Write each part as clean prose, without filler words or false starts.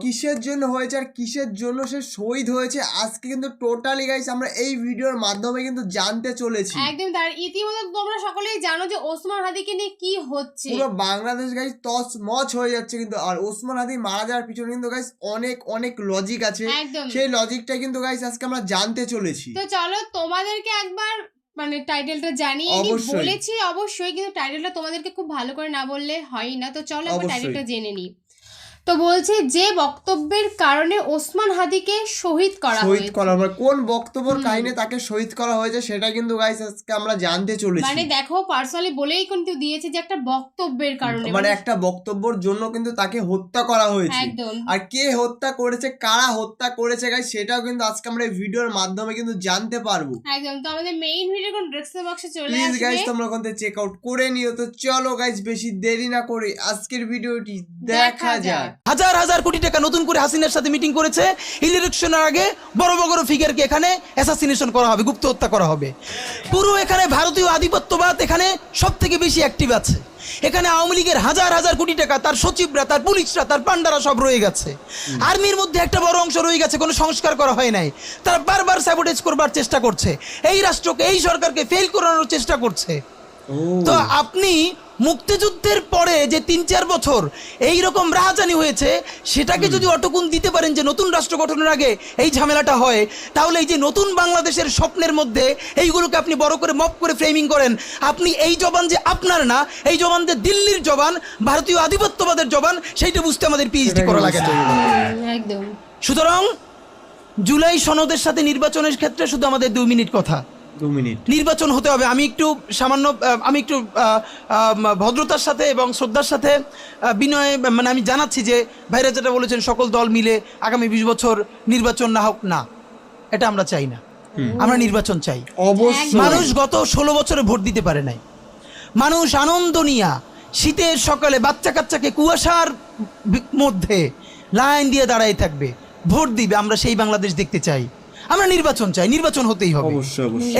কিসের জন্য হয়েছে আর কিসের জন্য সে শহীদ হয়েছে আজকে কিন্তু টোটালি গাইস আমরা এই ভিডিওর মাধ্যমে কিন্তু জানতে চলেছি। একদম। তার ইতিমধ্যে তোমরা সকলেই জানো যে ওসমান হাদিকে নিয়ে কি হচ্ছে, পুরো বাংলাদেশ গাইস তছমছ হয়ে যাচ্ছে কিন্তু। আর ওসমান হাদি মারা যাওয়ার পিছনে কিন্তু গাইস অনেক অনেক লজিক আছে, সেই লজিকটা কিন্তু গাইস আজকে আমরা জানতে চলেছি। তো চলো তোমাদেরকে একবার মানে টাইটেলটা জানিয়ে নি, বলেছি অবশ্যই, কিন্তু টাইটেলটা তোমাদেরকে খুব ভালো করে না বললে হয় না। তো চলো একবার টাইটেলটা জেনে নি। তো বলছে যে বক্তব্যের কারণে ওসমান হাদিকে শহীদ করা মানে কোন বক্তব্যের কারণে তাকে শহীদ করা হয়েছে সেটা কিন্তু গাইস আজকে আমরা জানতে চলেছি। মানে দেখো পার্সোনালি বলেই কিন্তু দিয়েছে যে একটা বক্তব্যের কারণে, মানে একটা বক্তব্যের জন্য কিন্তু তাকে হত্যা করা হয়েছে। আর কে হত্যা করেছে, কারা হত্যা করেছে গাইস সেটাও কিন্তু আজকে আমরা এই ভিডিওর মাধ্যমে কিন্তু জানতে পারবো। একদম। তো আমাদের মেইন ভিডিও কোন ডেসক্রিপশন বক্সে চলে আসবে, প্লিজ গাইস তোমরা ওখান থেকে চেক আউট করে নিও। তো চলো গাইস বেশি দেরি না করে আজকের ভিডিওটি দেখা যাক। হাজার হাজার কোটি টাকা নতুন করে হাসিনার সাথে মিটিং করেছে, ইলেকশনের আগে বড় বড় ফিগারকে এখানে অ্যাসাসিনেশন করা হবে, গুপ্ত হত্যা করা হবে। পুরো এখানে ভারতীয় আধিপত্যবাদ এখানে সব থেকে বেশি অ্যাক্টিভ আছে। এখানে আওয়ামী লীগের হাজার হাজার কোটি টাকা, তার সচিবরা, তার পুলিশরা, তার পান্ডারা সব রয়ে গেছে। আর্মির মধ্যে একটা বড় অংশ রয়ে গেছে, কোনো সংস্কার করা হয় নাই। তারা বারবার স্যাবোটেজ করবার চেষ্টা করছে, এই রাষ্ট্রকে, এই সরকারকে ফেল করানোর চেষ্টা করছে। তো আপনি মুক্তিযুদ্ধের পরে যে ৩-৪ বছর এই রকম রাহাজানি হয়েছে, সেটাকে যদি অটকুন দিতে পারেন যে নতুন রাষ্ট্র গঠনের আগে এই ঝামেলাটা হয়, তাহলে এই যে নতুন বাংলাদেশের স্বপ্নের মধ্যে এইগুলোকে আপনি বড় করে মপ করে ফ্রেমিং করেন। আপনি এই জবান যে আপনার না, এই জবান যে দিল্লির জবান, ভারতীয় আধিপত্যবাদের জবান, সেইটা বুঝতে আমাদের পিএইচডি করা লাগে না। একদম। সুতরাং জুলাই সনদের সাথে নির্বাচনের ক্ষেত্রে শুধু আমাদের 2 মিনিট কথা, 2 মিনিট নির্বাচন হতে হবে। আমি একটু ভদ্রতার সাথে এবং শ্রদ্ধার সাথে বিনয় মানে আমি জানাচ্ছি যে ভাইরা যেটা বলেছেন সকল দল মিলে আগামী 20 বছর নির্বাচন না হোক, না, এটা আমরা চাই না। আমরা নির্বাচন চাই। অবশ্যই। মানুষ গত 16 বছরে ভোট দিতে পারে নাই। মানুষ আনন্দ নিয়া শীতের সকালে বাচ্চা কাচ্চাকে কুয়াশার মধ্যে লাইন দিয়ে দাঁড়াই থাকবে, ভোট দিবে। আমরা সেই বাংলাদেশ দেখতে চাই। আমরা নির্বাচন চাই, নির্বাচন হতেই হবে।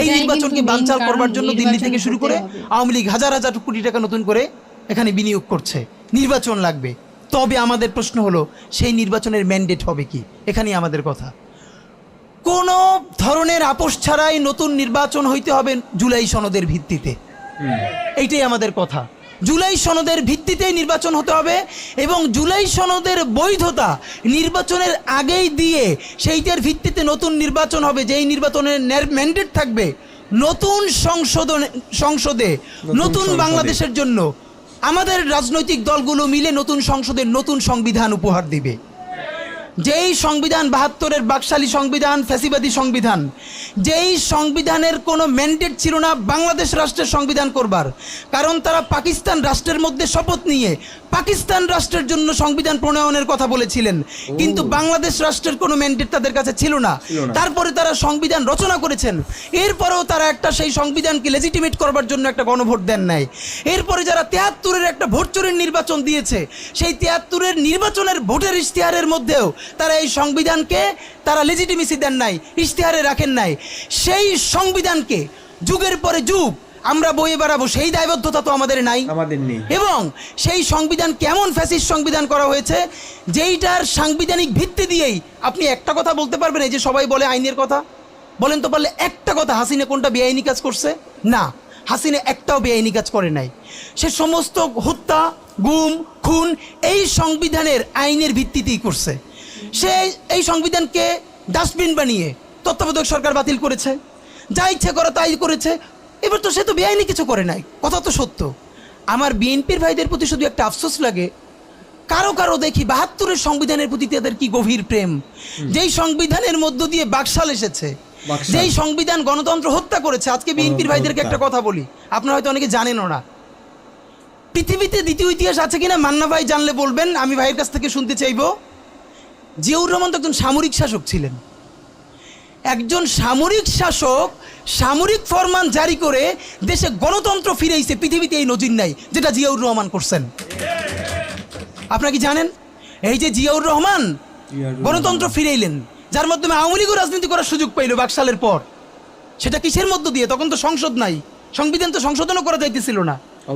এই নির্বাচনকে বানচাল করবার জন্য দিল্লি থেকে শুরু করে আওয়ামী লীগ হাজার হাজার কোটি টাকা নতুন করে এখানে বিনিয়োগ করছে। নির্বাচন লাগবে। তবে আমাদের প্রশ্ন হলো সেই নির্বাচনের ম্যান্ডেট হবে কি? এখানেই আমাদের কথা। কোনো ধরনের আপোষ ছাড়াই নতুন নির্বাচন হইতে হবে জুলাই সনদের ভিত্তিতে, এইটাই আমাদের কথা। জুলাই সনদের ভিত্তিতেই নির্বাচন হতে হবে এবং জুলাই সনদের বৈধতা নির্বাচনের আগেই দিয়ে সেইটার ভিত্তিতে নতুন নির্বাচন হবে, যেই নির্বাচনের ম্যান্ডেট থাকবে নতুন সংসদে নতুন বাংলাদেশের জন্য আমাদের রাজনৈতিক দলগুলো মিলে নতুন সংসদের নতুন সংবিধান উপহার দিবে। যেই সংবিধান 72-এর বাকশালী সংবিধান, ফ্যাসিবাদী সংবিধান, যেই সংবিধানের কোনো ম্যান্ডেট ছিল না বাংলাদেশ রাষ্ট্রের সংবিধান করবার, কারণ তারা পাকিস্তান রাষ্ট্রের মধ্যে শপথ নিয়ে পাকিস্তান রাষ্ট্রের জন্য সংবিধান প্রণয়নের কথা বলেছিলেন, কিন্তু বাংলাদেশ রাষ্ট্রের কোনো ম্যান্ডেট তাদের কাছে ছিল না। তারপরে তারা সংবিধান রচনা করেছেন, এরপরেও তারা একটা সেই সংবিধানকে লেজিটিমেট করবার জন্য একটা গণভোট দেন নাই। এরপরে যারা 73-এর একটা ভোট চোরের নির্বাচন দিয়েছে, সেই 73-এর নির্বাচনের ভোটের ইশতেহারের মধ্যেও তারা এই সংবিধানকে তারা লেজিটিমেসি দেন নাই, ইশতেহারে রাখেন নাই। সেই সংবিধানকে যুগের পরে যুগ আমরা বয়ে বেড়াবো, সেই দায়বদ্ধতা তো আমাদের নাই। এবং সেই সংবিধান কেমন ফ্যাসিস্ট সংবিধান করা হয়েছে, যেইটার সাংবিধানিক ভিত্তি দিয়েই আপনি একটা কথা বলতে পারবেন। এই যে সবাই বলে আইনের কথা, বলেন তো পারলে একটা কথা, হাসিনা কোনটা বেআইনি কাজ করছে? না, হাসিনা একটাও বেআইনি কাজ করে নাই। সে সমস্ত হত্যা, গুম, খুন এই সংবিধানের আইনের ভিত্তিতেই করছে। সে এই সংবিধানকে ডাস্টবিন বানিয়ে তত্ত্বাবধায়ক সরকার বাতিল করেছে, যা ইচ্ছে করা তাই করেছে। এবার তো সে তো বেআইনি কিছু করে নাই, কথা তো সত্য। আমার বিএনপির ভাইদের প্রতি শুধু একটা আফসোস লাগে, কারো কারো দেখি 72-এর সংবিধানের প্রতি তাদের কি গভীর প্রেম। যেই সংবিধানের মধ্য দিয়ে বাকশাল এসেছে, যেই সংবিধান গণতন্ত্র হত্যা করেছে। আজকে বিএনপির ভাইদেরকে একটা কথা বলি, আপনারা হয়তো অনেকে জানেনও না। পৃথিবীতে দ্বিতীয় ইতিহাস আছে কিনা মান্না ভাই জানলে বলবেন, আমি ভাইয়ের কাছ থেকে শুনতে চাইব। জিয়াউর রহমান তো একজন সামরিক শাসক ছিলেন। একজন সামরিক শাসক সামরিক ফরমান জারি করে দেশে গণতন্ত্র ফিরেইছে, পৃথিবীতে এই নজির নাই যেটা জিয়াউর রহমান করছেন। আপনারা কি জানেন? এই যে জিয়াউর রহমান গণতন্ত্র ফিরাইলেন, যার মাধ্যমে আওয়ামী লীগও রাজনীতি করার সুযোগ পাইল বাকশালের পর। সেটা কিসের মধ্য দিয়ে? তখন তো সংসদ নাই, সংবিধান তো সংশোধনও করা যাইতেছিল না।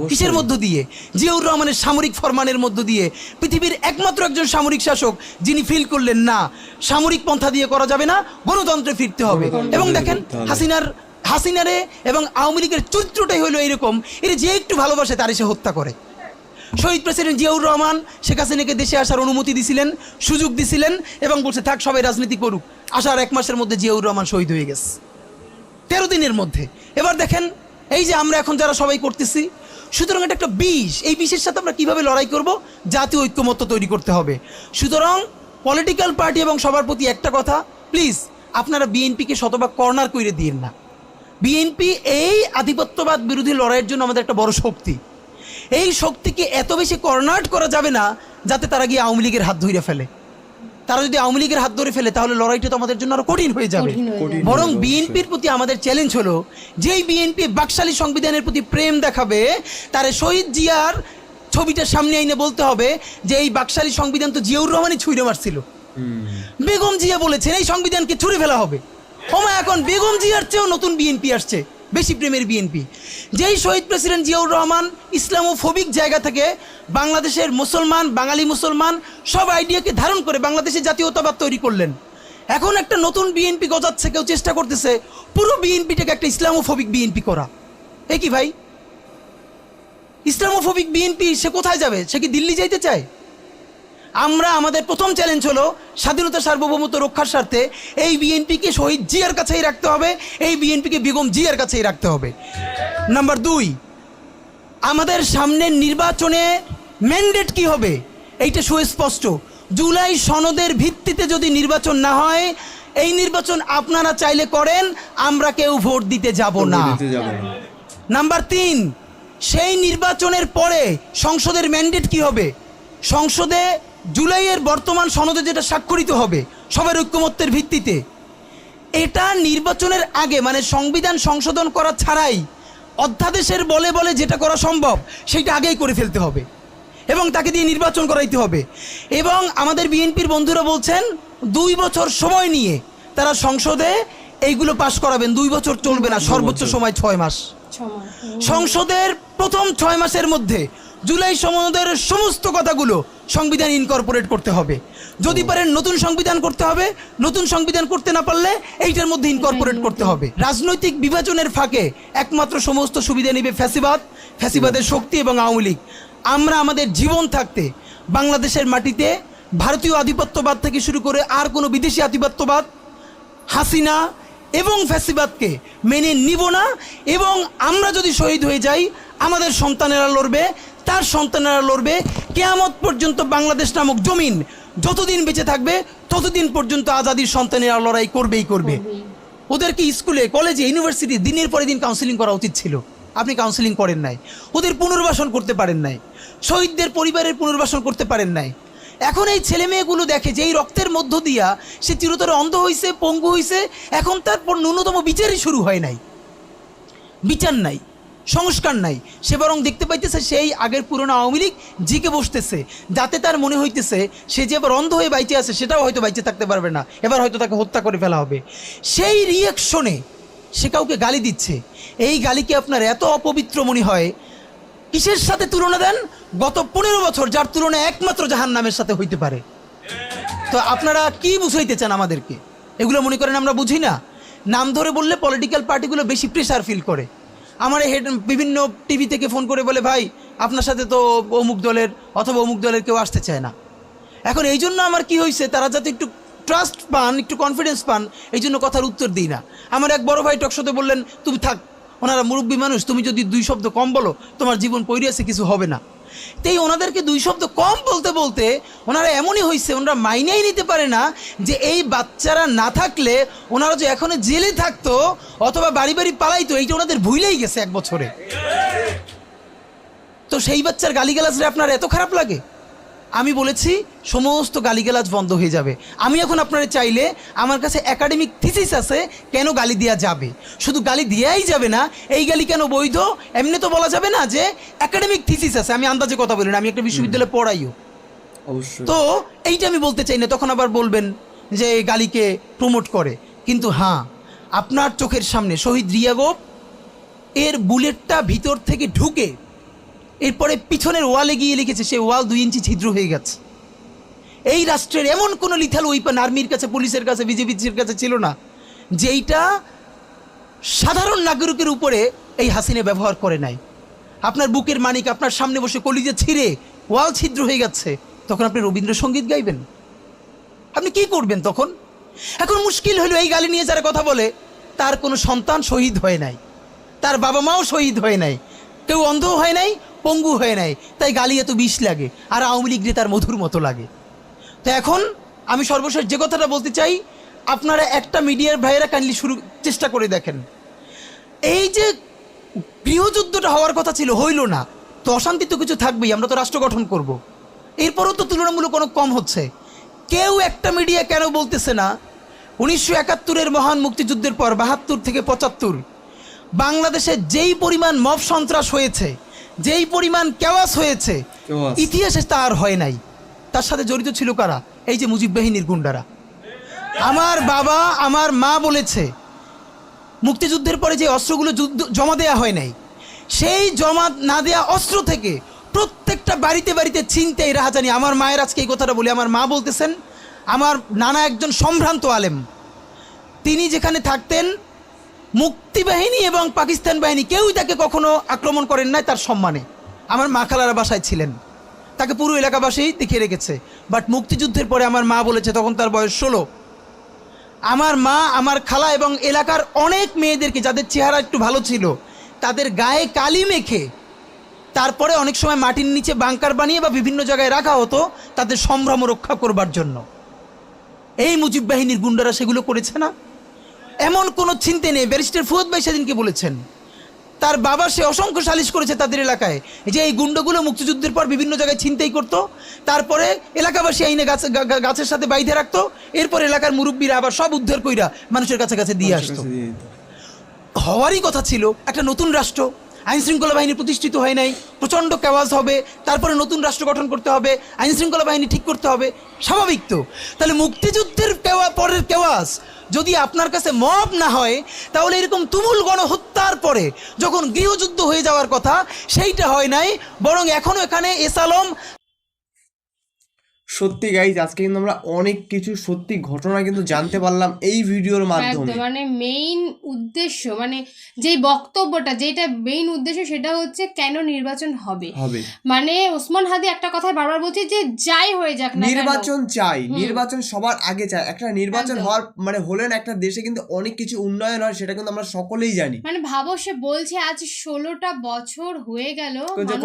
কিসের মধ্য দিয়ে? জিয়াউর রহমানের সামরিক ফরমানের মধ্য দিয়ে। পৃথিবীর একমাত্র একজন সামরিক শাসক যিনি ফিল করলেন না সামরিক পন্থা দিয়ে করা যাবে না, গণতন্ত্রে ফিরতে হবে। এবং দেখেন হাসিনারে এবং আওয়ামী লীগের চরিত্রটাই হলো এরকম, এর যে একটু ভালোবাসে তার এসে হত্যা করে। শহীদ প্রেসিডেন্ট জিয়াউর রহমান শেখ হাসিনাকে দেশে আসার অনুমতি দিছিলেন, সুযোগ দিছিলেন এবং বলছে থাক সবাই রাজনীতি করুক। আসার 1 মাসের মধ্যে জিয়াউর রহমান শহীদ হয়ে গেছে, 13 দিনের মধ্যে। এবার দেখেন এই যে আমরা এখন যারা সবাই করতেছি, সুতরাং এটা একটা বিষ। এই বিষের সাথে আমরা কিভাবে লড়াই করব? জাতীয় ঐক্যমত্য তৈরি করতে হবে। সুতরাং পলিটিক্যাল পার্টি এবং সবার প্রতি একটা কথা, প্লিজ আপনারা বিএনপিকে শতভাগ কর্নার করে দিন না। বিএনপি এই আধিপত্যবাদ বিরোধী লড়াইয়ের জন্য আমাদের একটা বড় শক্তি। এই শক্তিকে এত বেশি কর্নার্ট করা যাবে না যাতে তারা গিয়ে আওয়ামী লীগের হাত ধরে ফেলে। তারা যদি আওয়ামী লীগের হাত ধরে ফেলে তাহলে লড়াইটা তো আমাদের জন্য আরো কঠিন হয়ে যাবে। বরং বিএনপির প্রতি আমাদের চ্যালেঞ্জ হলো, যেই বিএনপি বাকশালী সংবিধানের প্রতি প্রেম দেখাবে তারে শহীদ জিয়ার ছবিটা সামনে আইনে বলতে হবে যে এই বাকশালী সংবিধান তো জিয়াউর রহমানই ছুঁড়ে মারছিল। বেগম জিয়া বলেছেন এই সংবিধানকে ছুঁড়ে ফেলা হবে। এখন বেগম জিয়ার চেয়েও নতুন বিএনপি আসছে, বেশি প্রেমের বিএনপি। যেই শহীদ প্রেসিডেন্ট জিয়াউর রহমান ইসলামোফোবিক জায়গা থেকে বাংলাদেশের মুসলমান, বাঙালি মুসলমান সব আইডিয়াকে ধারণ করে বাংলাদেশে জাতীয়তাবাদ তৈরি করলেন। এখন একটা নতুন বিএনপি গজাচ্ছে, কেউ চেষ্টা করতেছে পুরো বিএনপিটাকে একটা ইসলামোফোবিক বিএনপি করা। এ কি ভাই, ইসলামোফোবিক বিএনপি সে কোথায় যাবে? সে কি দিল্লি যাইতে চায়? আমরা আমাদের প্রথম চ্যালেঞ্জ হলো স্বাধীনতা সার্বভৌমত্ব রক্ষার স্বার্থে এই বিএনপিকে শহীদ জিয়ার কাছেই রাখতে হবে, এই বিএনপিকে বেগম জিয়ার কাছেই রাখতে হবে। নাম্বার 2, আমাদের সামনের নির্বাচনে ম্যান্ডেট কি হবে এইটা সুস্পষ্ট। জুলাই সনদের ভিত্তিতে যদি নির্বাচন না হয়, এই নির্বাচন আপনারা চাইলে করেন, আমরা কেউ ভোট দিতে যাব না। নাম্বার 3, সেই নির্বাচনের পরে সংসদের ম্যান্ডেট কি হবে? সংসদে জুলাইয়ের বর্তমান সনদে যেটা স্বাক্ষরিত হবে সবার ঐক্যমত্যের ভিত্তিতে, এটা নির্বাচনের আগে মানে সংবিধান সংশোধন করা ছাড়াই অধ্যাদেশের বলে বলে যেটা করা সম্ভব সেটা আগেই করে ফেলতে হবে এবং তাকে দিয়ে নির্বাচন করাইতে হবে। এবং আমাদের বিএনপির বন্ধুরা বলছেন 2 বছর সময় নিয়ে তারা সংসদে এইগুলো পাশ করাবেন। 2 বছর চলবে না, সর্বোচ্চ সময় 6 মাস। সংসদের প্রথম 6 মাসের মধ্যে জুলাই সনদের সমস্ত কথাগুলো সংবিধান ইনকর্পোরেট করতে হবে। যদি পারেন নতুন সংবিধান করতে হবে, নতুন সংবিধান করতে না পারলে এইটার মধ্যে ইনকর্পোরেট করতে হবে। রাজনৈতিক বিভাজনের ফাঁকে একমাত্র সমস্ত সুবিধা নেবে ফ্যাসিবাদ, ফ্যাসিবাদের শক্তি এবং আওয়ামী লীগ। আমরা আমাদের জীবন থাকতে বাংলাদেশের মাটিতে ভারতীয় আধিপত্যবাদ থেকে শুরু করে আর কোনো বিদেশি আধিপত্যবাদ, হাসিনা এবং ফ্যাসিবাদকে মেনে নিব না। এবং আমরা যদি শহীদ হয়ে যাই, আমাদের সন্তানেরা লড়বে, তার সন্তানেরা লড়বে। কিয়ামত পর্যন্ত বাংলাদেশ নামক জমিন যতদিন বেঁচে থাকবে ততদিন পর্যন্ত আজাদির সন্তানেরা লড়াই করবেই করবে। ওদেরকে স্কুলে, কলেজে, ইউনিভার্সিটি দিনের পরে দিন কাউন্সিলিং করা উচিত ছিল। আপনি কাউন্সিলিং করেন নাই, ওদের পুনর্বাসন করতে পারেন নাই, শহীদদের পরিবারের পুনর্বাসন করতে পারেন নাই। এখন এই ছেলে মেয়েগুলো দেখে যে এই রক্তের মধ্য দিয়া সে চিরতরে অন্ধ হয়েছে, পঙ্গু হয়েছে, এখন তারপর ন্যূনতম বিচারই শুরু হয় নাই, বিচার নাই, সংস্কার নাই। সে বরং দেখতে পাইতেছে সেই আগের পুরনো আওয়ামী লীগ জিকে বসতেছে, যাতে তার মনে হইতেছে সে যে এবার অন্ধ হয়ে বাইচে আছে সেটাও হয়তো বাইচে থাকতে পারবে না, এবার হয়তো তাকে হত্যা করে ফেলা হবে। সেই রিয়াকশনে সে কাউকে গালি দিচ্ছে। এই গালিকে আপনার এত অপবিত্র মনে হয়, কিসের সাথে তুলনা দেন? গত 15 বছর যার তুলনা একমাত্র জাহান্নামের সাথে হইতে পারে। তো আপনারা কি বুঝাইতে চান আমাদেরকে? এগুলো মনে করেন আমরা বুঝি না? নাম ধরে বললে পলিটিক্যাল পার্টিগুলো বেশি প্রেশার ফিল করে। আমার বিভিন্ন টিভি থেকে ফোন করে বলে, ভাই আপনার সাথে তো অমুক দলের অথবা অমুক দলের কেউ আসতে চায় না। এখন এই জন্য আমার কি হয়েছে, তারা যাতে একটু ট্রাস্ট পান, একটু কনফিডেন্স পান, এই জন্য কথার উত্তর দিই না। আমার এক বড় ভাই টকশোতে বললেন, তুমি থাক, ওনারা মুরব্বী মানুষ, তুমি যদি 2 শব্দ কম বলো তোমার জীবন পড়ে আছে, কিছু হবে না। তাই ওনাদেরকে 2 শব্দ কম বলতে বলতে ওনারা এমনই হয়েছে, ওনারা মাইনেই নিতে পারে না যে এই বাচ্চারা না থাকলে ওনারা যে এখনো জেলে থাকতো অথবা বাড়ি বাড়ি পালাইতো, এইটা ওনাদের ভুলেই গেছে 1 বছরে। তো সেই বাচ্চার গালিগালাজরে আপনার এত খারাপ লাগে? আমি বলেছি সমস্ত গালিগালাজ বন্ধ হয়ে যাবে। আমি এখন আপনারা চাইলে আমার কাছে একাডেমিক থিসিস আছে কেন গালি দেওয়া যাবে। শুধু গালি দেওয়াই যাবে না, এই গালি কেন বৈধ এমনি তো বলা যাবে না, যে একাডেমিক থিসিস আছে। আমি আন্দাজে কথা বলি না, আমি একটা বিশ্ববিদ্যালয়ে পড়াইও। তো এইটা আমি বলতে চাই না, তখন আবার বলবেন যে গালিকে প্রমোট করে। কিন্তু হ্যাঁ, আপনার চোখের সামনে শহীদ রিয়াগোপ এর বুলেটটা ভিতর থেকে ঢুকে এরপরে পিছনের ওয়ালে গিয়ে লিখেছে সেই ওয়াল 2 ইঞ্চি ছিদ্র হয়ে গেছে। এই রাষ্ট্রের এমন কোনো লিথাল ওয়েপন আর্মির কাছে, পুলিশের কাছে, বিজেপির কাছে ছিল না যেইটা সাধারণ নাগরিকের উপরে এই হাসিনা ব্যবহার করে নাই। আপনার বুকের মানিক আপনার সামনে বসে কলিজা ছিঁড়ে ওয়াল ছিদ্র হয়ে যাচ্ছে, তখন আপনি রবীন্দ্রসঙ্গীত গাইবেন? আপনি কি করবেন তখন? এখন মুশকিল হলো এই গালি নিয়ে যারা কথা বলে তার কোনো সন্তান শহীদ হয় নাই, তার বাবা মাও শহীদ হয় নাই, কেউ অন্ধ হয় নাই, পঙ্গু হয় নাই, তাই গালি এত বিষ লাগে, আর আওয়ামী লীগ তার মধুর মতো লাগে। তো এখন আমি সর্বশেষ যে কথাটা বলতে চাই, আপনারা একটা মিডিয়ার ভাইয়েরা কাইন্ডলি চেষ্টা করে দেখেন, এই যে গৃহযুদ্ধটা হওয়ার কথা ছিল হইল না, তো অশান্তি তো কিছু থাকবেই, আমরা তো রাষ্ট্র গঠন করব, এরপরও তো তুলনামূলক অনেক কম হচ্ছে। কেউ একটা মিডিয়া কেন বলতেছে না 1971-এর মহান মুক্তিযুদ্ধের পর 72 থেকে 75 বাংলাদেশে যেই পরিমাণ মব সন্ত্রাস হয়েছে, যেই পরিমাণ কেওয়াস হয়েছে, ইতিহাসে তা আর হয় নাই। তার সাথে জড়িত ছিল কারা? এই যে মুজিব বাহিনীর গুন্ডারা। আমার বাবা আমার মা বলেছে মুক্তিযুদ্ধের পরে যে অস্ত্রগুলো জমা দেওয়া হয় নাই, সেই জমা না দেওয়া অস্ত্র থেকে প্রত্যেকটা বাড়িতে বাড়িতে ছিনতাই, রাহাজানি। আমার মায়ের আজকে এই কথাটা বলি, আমার মা বলতেছেন আমার নানা একজন সম্ভ্রান্ত আলেম, তিনি যেখানে থাকতেন মুক্তিবাহিনী এবং পাকিস্তান বাহিনী কেউই তাকে কখনো আক্রমণ করেন নাই তার সম্মানে। আমার মা খালারা বাসায় ছিলেন, তাকে পুরো এলাকাবাসী দেখিয়ে রেখেছে। বাট মুক্তিযুদ্ধের পরে আমার মা বলেছে, তখন তার বয়স 16, আমার মা আমার খালা এবং এলাকার অনেক মেয়েদেরকে যাদের চেহারা একটু ভালো ছিল তাদের গায়ে কালি মেখে তারপরে অনেক সময় মাটির নিচে বাংকার বানিয়ে বা বিভিন্ন জায়গায় রাখা হতো তাদের সম্ভ্রম রক্ষা করবার জন্য। এই মুজিব বাহিনীর গুন্ডারা সেগুলো করেছে না? এমন কোনো চিন্তা নেই। ব্যারিস্টার ফুয়াদ ভাই সেদিনকে বলেছেন তার বাবা সে অসংখ্য সালিশ করেছে তাদের এলাকায় যে এই গুন্ডাগুলো মুক্তিযুদ্ধের পর বিভিন্ন জায়গায় ছিনতাই করতো, তারপরে এলাকাবাসী আইনে গাছের সাথে বাইধে রাখতো, এরপর এলাকার মুরব্বীরা আবার সব উদ্ধার কইরা মানুষের কাছে কাছে দিয়ে আসতো। হওয়ারই কথা ছিল একটা নতুন রাষ্ট্র, আইন শৃঙ্খলা বাহিনী প্রতিষ্ঠিত হয় নাই, প্রচণ্ড কেওয়াজ হবে, তারপরে নতুন রাষ্ট্র গঠন করতে হবে, আইন শৃঙ্খলা বাহিনী ঠিক করতে হবে, স্বাভাবিক তো। তাহলে মুক্তিযুদ্ধের পরের কেওয়াজ যদি আপনার কাছে মব না হয়, তাহলে এরকম তুমুল গণহত্যার পরে যখন গৃহযুদ্ধ হয়ে যাওয়ার কথা সেইটা হয় নাই, বরং এখনো এখানে এসালম। সত্যি গাইজ আজকে কিন্তু আমরা অনেক কিছু সত্যি ঘটনা কিন্তু জানতে পারলাম এই ভিডিওর মাধ্যমে। মানে মেইন উদ্দেশ্য, মানে যে বক্তব্যটা, যেটা মেইন উদ্দেশ্য সেটা হচ্ছে কেন নির্বাচন হবে। মানে ওসমান হাদি একটা কথা বারবার বলছে যে যাই হয়ে যাক না নির্বাচন চাই, নির্বাচন সবার আগে চাই। একটা নির্বাচন হওয়ার মানে হলেন একটা দেশে কিন্তু অনেক কিছু উন্নয়ন হয়, সেটা কিন্তু আমরা সকলেই জানি। মানে ভাবো সে বলছে আজ 16টা বছর হয়ে গেল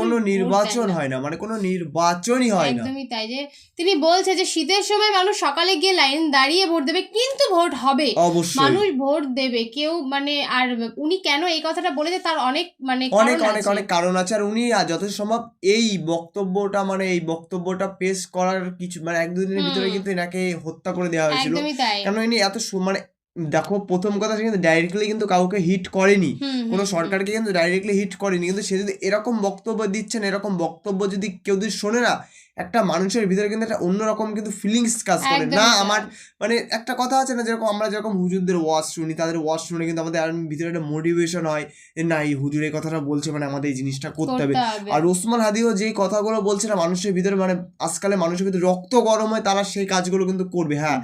কোনো নির্বাচন হয় না, মানে কোনো নির্বাচনই হয় না। একদমই তাই। যে তিনি বলছে যে শীতের সময় মানুষ সকালে গিয়ে লাইন দাঁড়িয়ে ভোট দেবে, কিন্তু ভোট হবে, মানুষ ভোট দেবে কেউ। মানে আর উনি কেন এই কথাটা বলেছে তার অনেক মানে অনেক কারণ আছে। আর উনি যথেষ্ট সম্ভব এই বক্তব্যটা পেশ করার কিছু মানে 1-2 দিনের ভিতরে কিন্তু এনাকে হত্যা করে দেওয়া হয়েছিল। কারণ ইনি এত মানে দেখো প্রথম কথা সে কিন্তু ডাইরেক্টলি কিন্তু কাউকে হিট করেনি, কোনো সরকারকে কিন্তু ডাইরেক্টলি হিট করেনি, কিন্তু সে যদি এরকম বক্তব্য দিচ্ছেন, এরকম বক্তব্য যদি কেউ যদি শোনে না, একটা মানুষের ভিতরে কিন্তু একটা অন্যরকম কিন্তু ফিলিংস কাজ করে না। আমার মানে একটা কথা আছে না, যেরকম আমরা যেরকম হুজুরদের ওয়াজ শুনি, তাদের ওয়াজ শুনে কিন্তু আমাদের ভিতরে একটা মোটিভেশন হয় যে না এই হুজুর এই কথাটা বলছে মানে আমাদের এই জিনিসটা করতে হবে। আর ওসমান হাদিও যেই কথাগুলো বলছে না, মানুষের ভিতরে মানে আজকালে মানুষের ভিতরে রক্ত গরম হয়, তারা সেই কাজগুলো কিন্তু করবে। হ্যাঁ,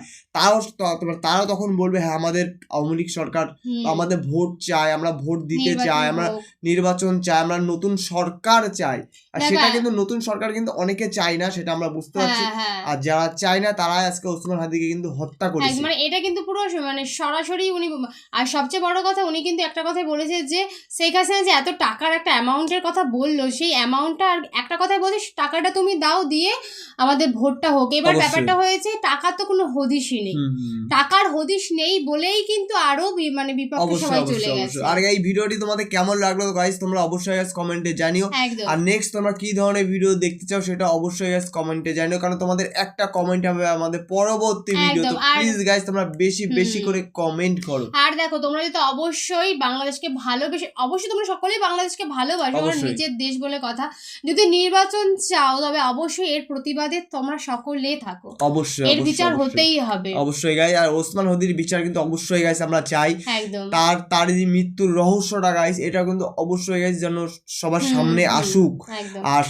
তারাও তখন বলবে হ্যাঁ আমাদের আওয়ামী লীগ সরকার, আমাদের ভোট চাই, আমরা ভোট দিতে চাই, আমরা নির্বাচন চাই, আমরা নতুন সরকার চাই। আর সেটা কিন্তু নতুন সরকার কিন্তু অনেকে চায় না, সেটা আমরা বুঝতে পারছি। আর যারা চায় না তারাই আজকে ওসমান হাদিকে কিন্তু হত্যা করেছে। মানে এটা কিন্তু পুরো মানে সরাসরি উনি। আর সবচেয়ে বড় কথা উনি কিন্তু একটা কথাই বলেছে যে শেখ হাসিনা যে এত টাকার একটা অ্যামাউন্টের কথা বললো, সেই অ্যামাউন্টটা আর একটা কথাই বলছে টাকাটা তুমি দাও দিয়ে আমাদের ভোটটা হোক। এবার ব্যাপারটা হয়েছে টাকার তো কোনো হদিশই নেই, টাকার হদিশ নেই বলেই কিন্তু আরো মানে বিপক্ষে সবাই চলে গেছে। আর এই ভিডিওটি তোমাদের কেমন লাগলো গাইস তোমরা অবশ্যই কমেন্টে জানিও। আর নেক্সট তোমরা কি ধরনের ভিডিও দেখতে চাও সেটা অবশ্যই কমেন্টে জানিও, কারণ তোমাদের একটা কমেন্ট হবে আমাদের পরবর্তী ভিডিও। তো প্লিজ গাইস তোমরা বেশি করে কমেন্ট করো। আর দেখো তোমরা যদি অবশ্যই বাংলাদেশকে ভালোবেসে, অবশ্যই তোমরা সকলেই বাংলাদেশকে ভালোবাসো, আমার নিজের দেশ বলে কথা, যদি নির্বাচন চাও তবে অবশ্যই এর প্রতিবাদ আশীর্বাদে তোমরা সকলে থাকো, অবশ্যই এর বিচার হতেই হবে অবশ্যই গাইস। আর ওসমান হাদির বিচার কিন্তু অবশ্যই গাইস আমরা চাই। একদম তার যে মৃত্যুর রহস্যটা গাইস, এটা কিন্তু অবশ্যই গাইস যেন সবার সামনে আসুক, আর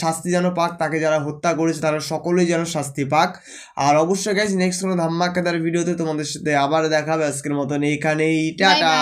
শাস্তি যেন পাক, তাকে যারা হত্যা করেছে তারা সকলেই যেন শাস্তি পাক। আর অবশ্যই গাইস নেক্সট কোনো ধামাকাদার ভিডিওতে তোমাদের সাথে আবার দেখা হবে। আজকের মতন এখানেই, টাটা।